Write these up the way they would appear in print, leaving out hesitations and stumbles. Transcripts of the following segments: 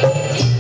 Thank you.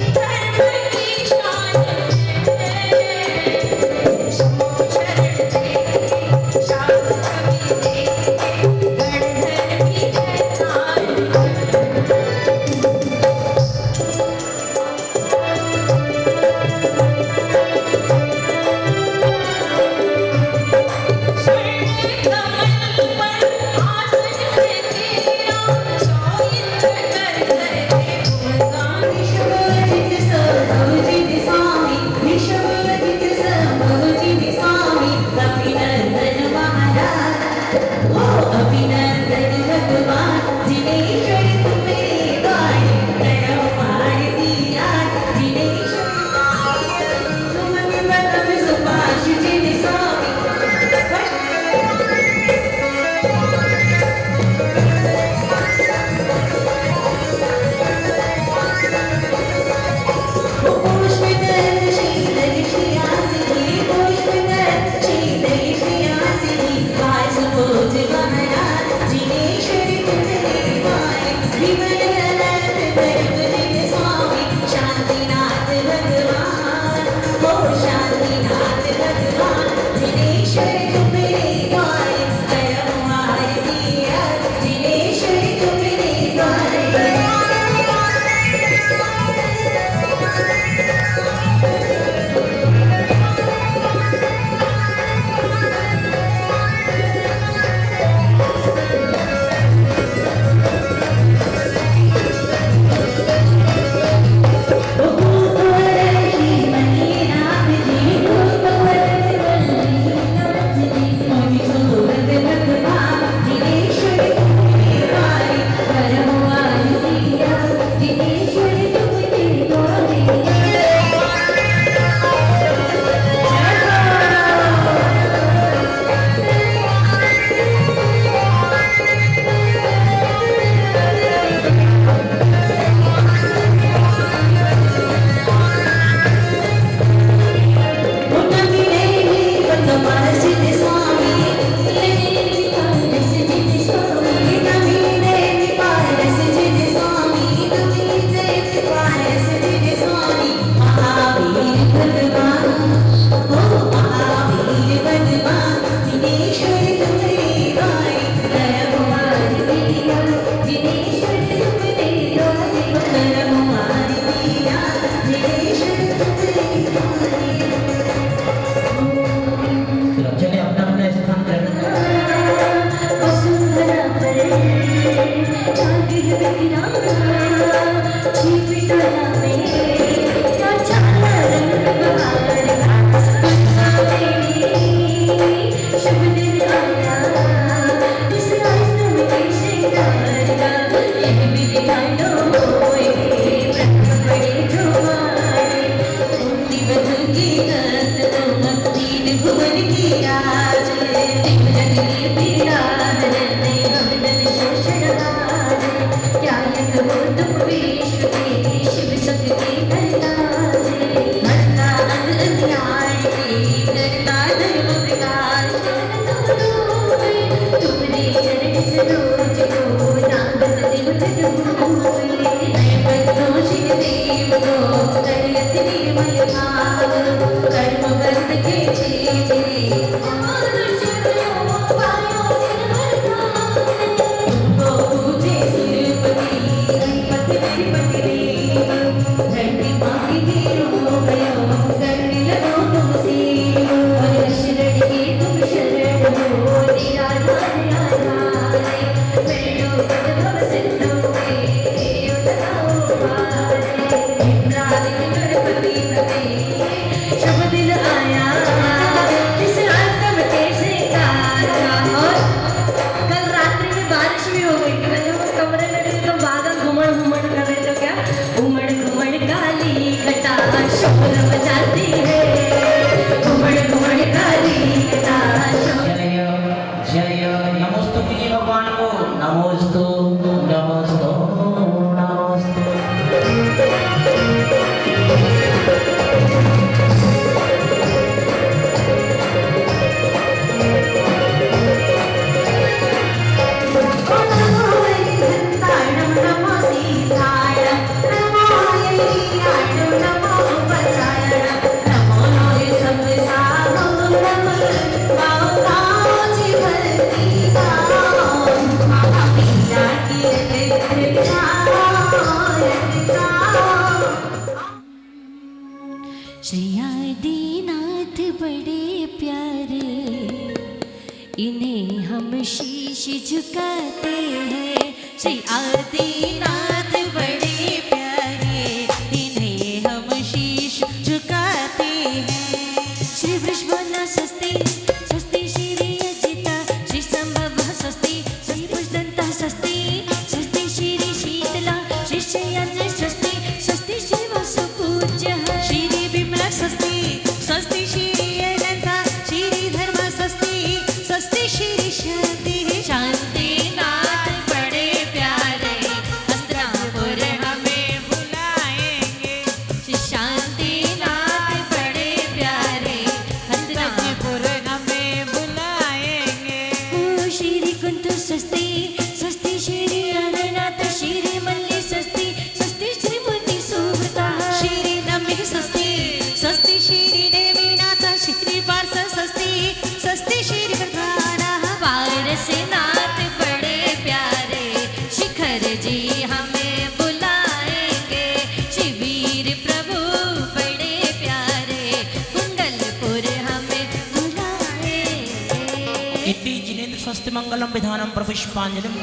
मंगलम विधानम प्रपुष्पांजलिम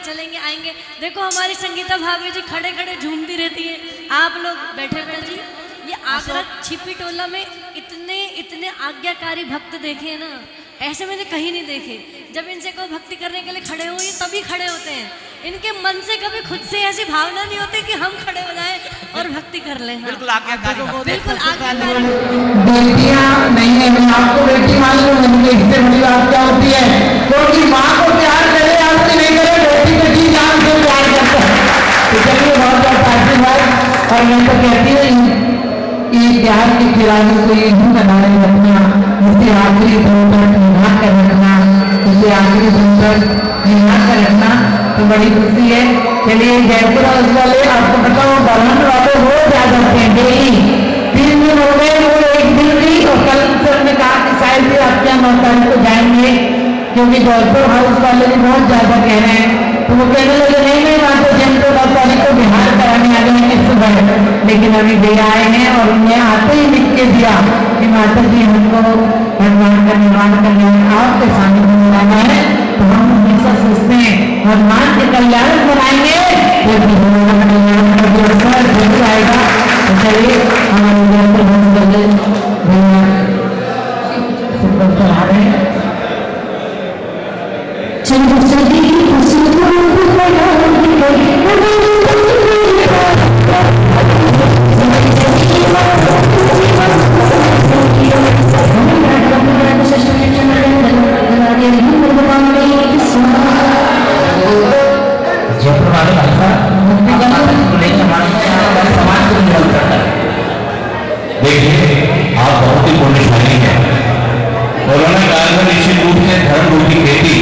चलेंगे आएंगे। देखो हमारी संगीता भाभी जी खड़े खड़े झूमती रहती है, आप लोग बैठे बैठे जी। ये आगरा छिपी टोला में इतने इतने आज्ञाकारी भक्त देखे हैं ना, ऐसे मैंने कहीं नहीं देखे। जब इनसे कोई भक्ति करने के लिए खड़े हो ये तभी खड़े होते हैं। इनके मन से कभी खुद से ऐसी भावना नहीं होती कि हम खड़े हो जाएं और भक्ति कर लें। बिल्कुल आज्ञाकारी, बिल्कुल आज्ञाकारी। बेटियां नहीं है, मैं आपको बेटी मालूम है, इससे बड़ी बात क्या होती है। और मैं तो कहती हूँ ये प्यार के खिलाड़ी को ये ही बनाए रखना, इसे आखिरी दम तक निभा कर रखना, इसे आखिरी दम तक निभा कर रखना। तो बड़ी खुशी है। चलिए जयपुर हाउस वाले, आपको बताओ बरहन वाले हो जा सकते हैं डेली 3 दिन हो गए, वो 1 दिन भी। और कल सर ने कहा कि शायद भी आपके यहाँ 9 तारीख को जाएंगे, क्योंकि जयपुर हाउस वाले भी बहुत ज्यादा कह रहे हैं। तो वो कहने लगे नहीं वहाँ तो जयपुर 9 तारीख को बिहार कराने आ गए हैं सुबह, लेकिन अभी दे आए हैं और उन्हें आते ही लिख के दिया कि माता जी हमको भगवान का निर्माण करने आपके सामने बनाना है। तो हम हमेशा सोचते हैं भगवान के कल्याण बनाएंगे, भगवान का कल्याण का जो अवसर बन जाएगा। तो चलिए हमारे जयपुर भैया सुपर आ रहे हैं। देखिए आप बहुत ही पुण्यशाली हैं। कोरोना काल में निश्चित रूप से धर्म रूपी खेती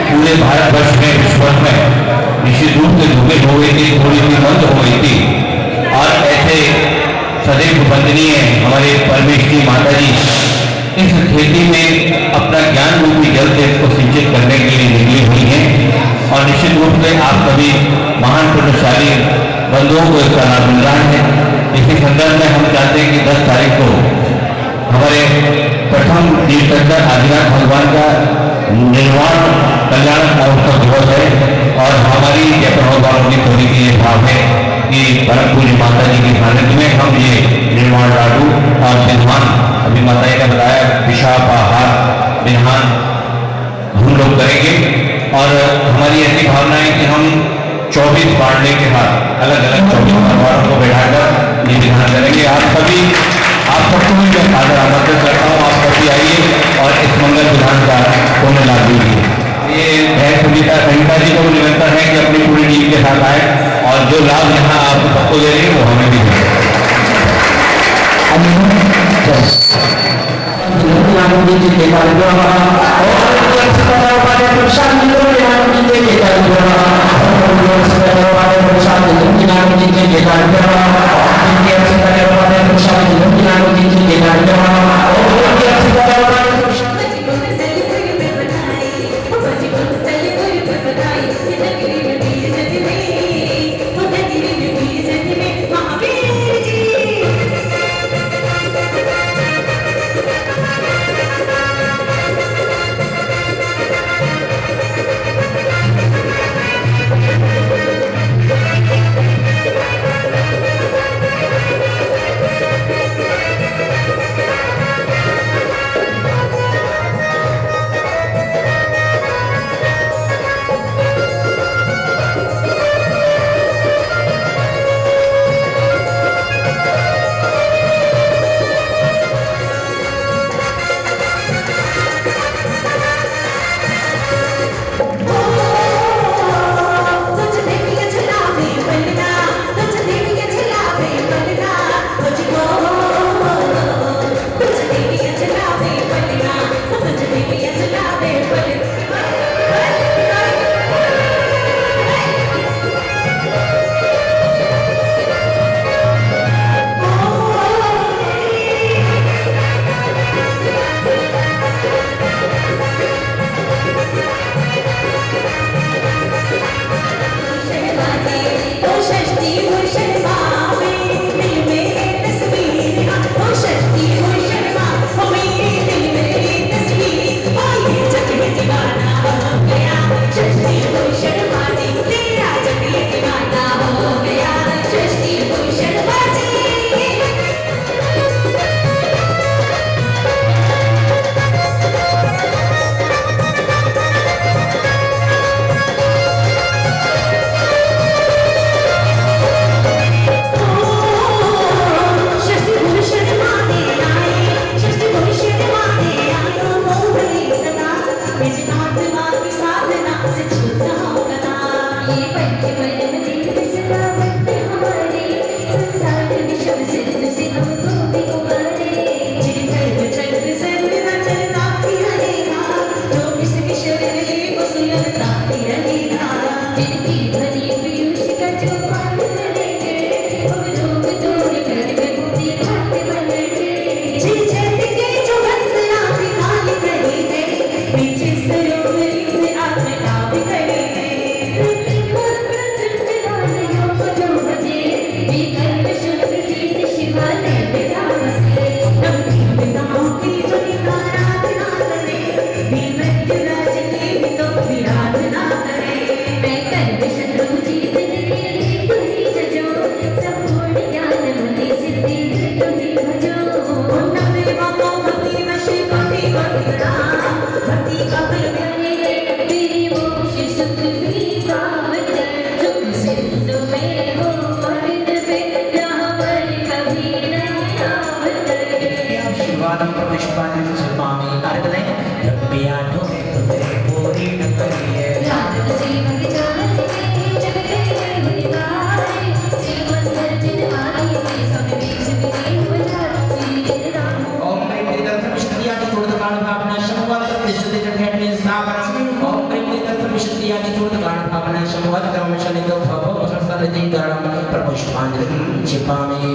पूरे भारतवर्ष में विश्व में निश्चित रूप से धूमिल हो गई थी, थोड़ी सी बंद हो गई थी। और ऐसे सदैव वंदनीय हमारे परमेश्वरी माता जी इस खेती में अपना ज्ञान रूपी जल से इसको सिंचित करने के लिए निकली हुई हैं। और निश्चित रूप से आप सभी महान पुण्यशाली बंधुओं को इसका लाभ मिल रहा है। इसी संदर्भ में हम चाहते हैं कि 10 तारीख को हमारे प्रथम तीर्थंकर आदिनाथ भगवान का निर्वाण कल्याण महोत्सव दिवस है। और हमारी जयपुर वालों की सभी की ये भाव है कि परम पूज्य माता जी के सानिध्य में हम ये निर्वाण लाडू और विधान, अभी माता जी ने बताया पिशाब आहार विधान हम लोग करेंगे। और हमारी ऐसी भावना है कि हम 24 पांडे के साथ अलग अलग 24 परिवारों को बैठाकर ये विधान करेंगे। आप सबको भी मैं सादर आमंत्रित करता हूँ, आप सभी आइए और इस मंगल विधान का पुण्य लाभ लीजिए। ये बहन सुनीता संहिता जी को निमंत्रण है कि अपनी पूरी टीम के साथ आए और जो लाभ यहाँ आप सबको दे रही है वो हमें भी दें। ये पंच परम दिन सदा वक्त हमारे संसार बहती रही धारा जिनकी भरी पीयूष का जो पान करेंगे हम लोग दौड़ कर गंदी घाट बनेंगे झिझक के जो बंदना दिखाई करेंगे पीछे सरोवरी से आप नाव करेंगे शिवालय शिवादं पुष्पाणि शिल्पामि नारदने रब्बियाठो तुझे पूरी नगरी है ओम प्रेम दर्शन विशुद्धियादि चूर्दकाण भावना शमवत विशुद्धि जठेटने स्थापनम ओम प्रेम दर्शन विशुद्धियादि चूर्दकाण भावना शमवत कर्मशलितो भवो सरसलति गणम प्रपुष्पांजलिं क्षिपामि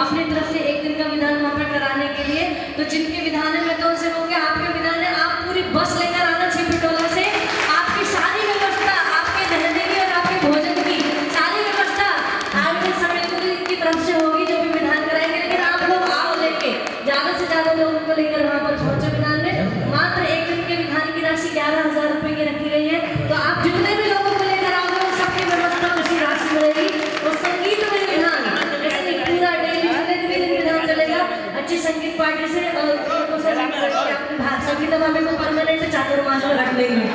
अपनी तरफ से एक दिन का विधान वहाँ पर अच्छी संगीत पार्टी से संगीत भाभी को परमानेंट चातुर्मास में रख लेंगे।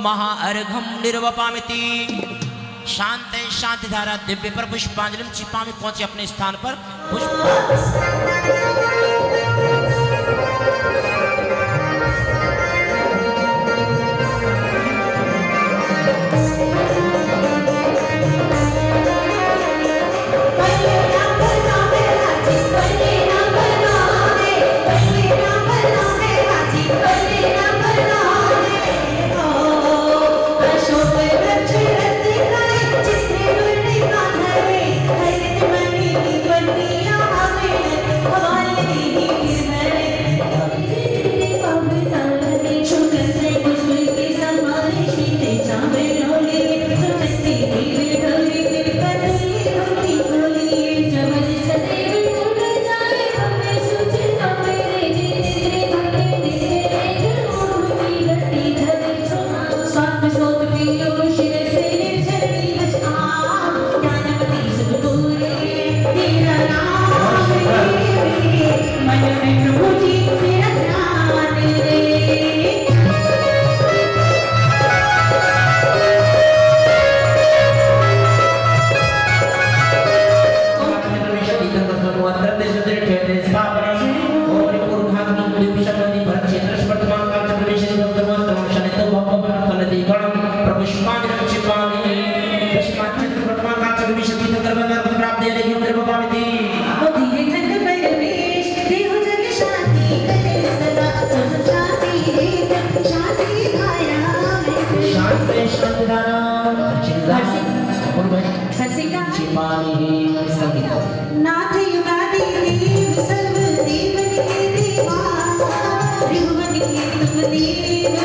महाअर्घम निर्वपामिति। शांत शांति धारा दिव्य पर पुष्पांजलि छिपा में पहुंचे अपने स्थान पर पुष्प नाथ युगादि देव सर्व देवन के देवा, त्रिभुवन के तुम देव,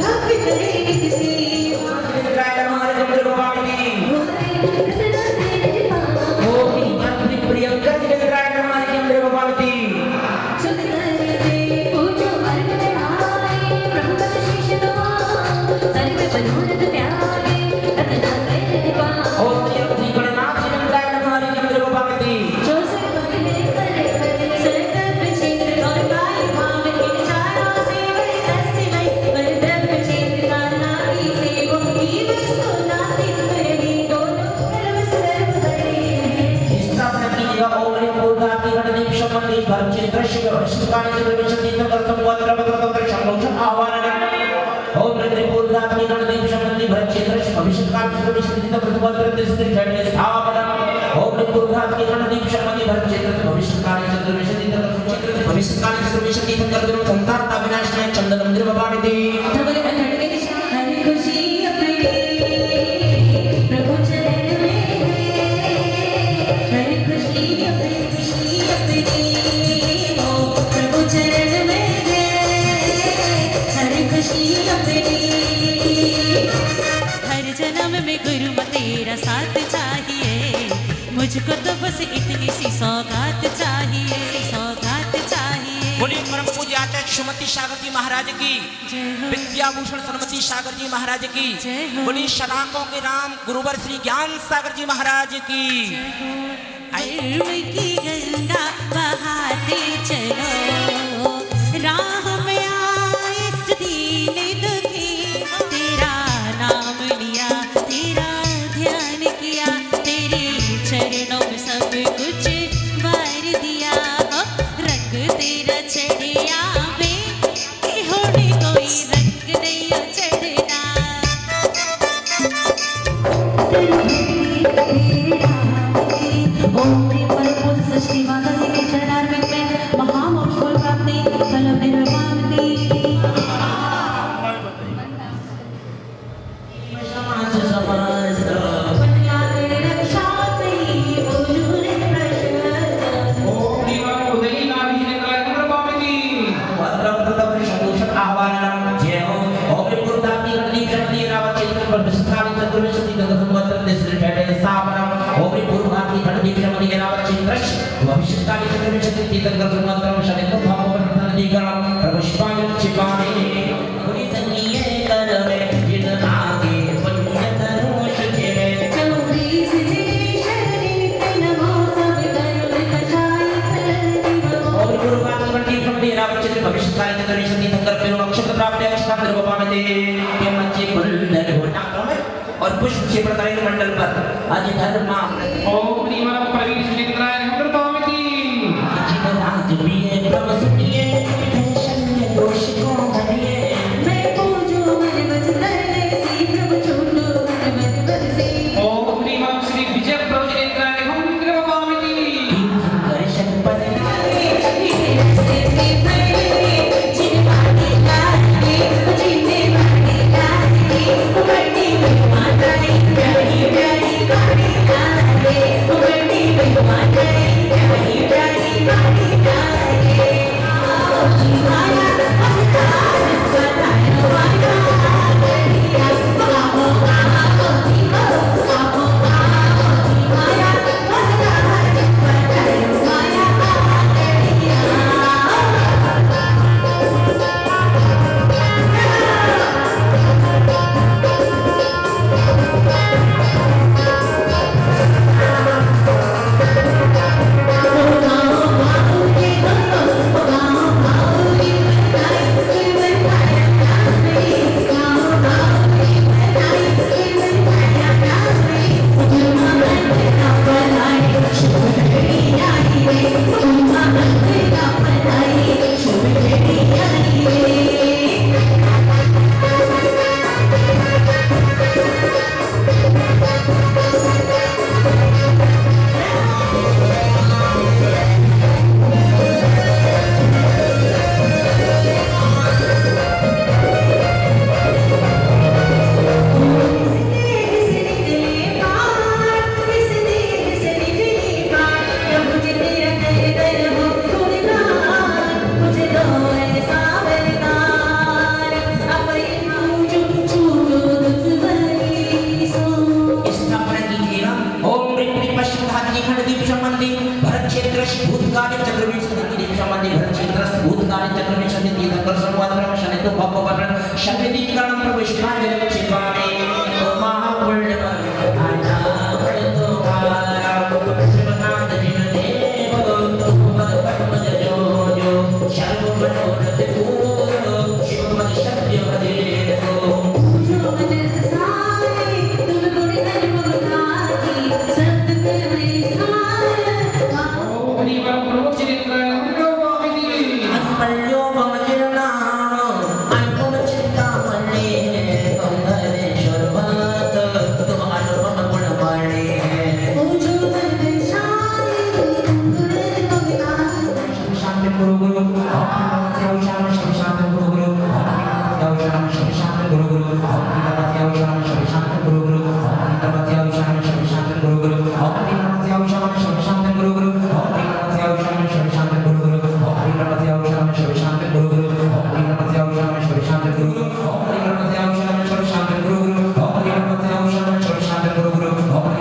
भक्त करे नित सेवा। प्रभु साथ चाहिए, मुझको तो बस इतनी सी सौगात चाहिए, सौगात चाहिए। बोलिए परम पूज्य आचार्य सुमति सागर जी महाराज की, जय हो, विद्याभूषण सरमती सागर जी महाराज की, जय हो। बोलिए शलाकों के राम गुरुवर श्री ज्ञान सागर जी महाराज की। कर्म की गंगा बहाते चलो, राह में आए जो दीन दुखी, तेरा नाम लिया, तेरा ध्यान किया, तेरे चरणों में सब कुछ वार दिया। रंग तेरा चढ़िया वे, कि होने कोई रंग नहीं चढ़ना। ओम प्रेम परम पूज्य सृष्टि माता जी के चरणारविंद में महामोक्ष फल प्राप्ति फलम निर्वापति। और पुष्प से प्रदायन मंडल पर आज धर्मा ओम निमल प्रवीण सुनिंद्राय नमः पावती राज प्रिय प्रभु सुनिए शल्य दोष को हरिए। मैं पूजो मन बज करने सी प्रभु छोटो मन बज बरसे। ओम निमल श्री विजय प्रभु सुनिंद्राय नमः पावती दर्शन पर से पहले जिनवाने लागे जिने वाने लागे बड़ी माताई प्यारी प्यारी बाड़ी लागे, बड़ी माताई प्यारी प्यारी बाड़ी लागे। शिवाया अवतार बताया वाया गरिया बाबो बाबो बाबो बाबो शिवाया अवतार बताया वाया गरिया। शांति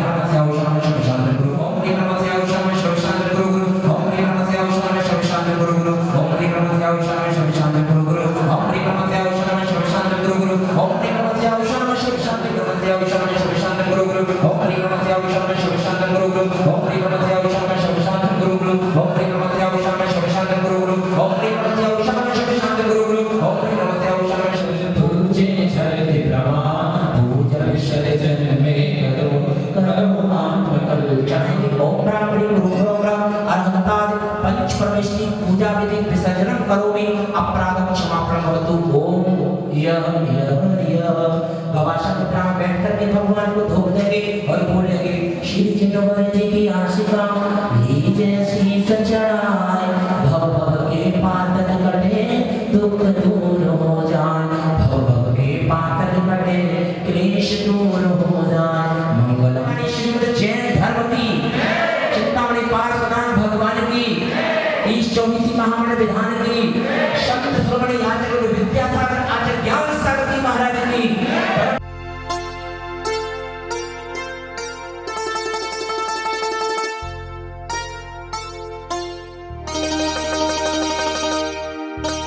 विधि विसर्जनं करोमि अपराधं क्षमापणं भवतु। ओम गवाक्षां पे बैठ करके भगवान को धूप देंगे और बोलेंगे श्री चिन्नवर जी की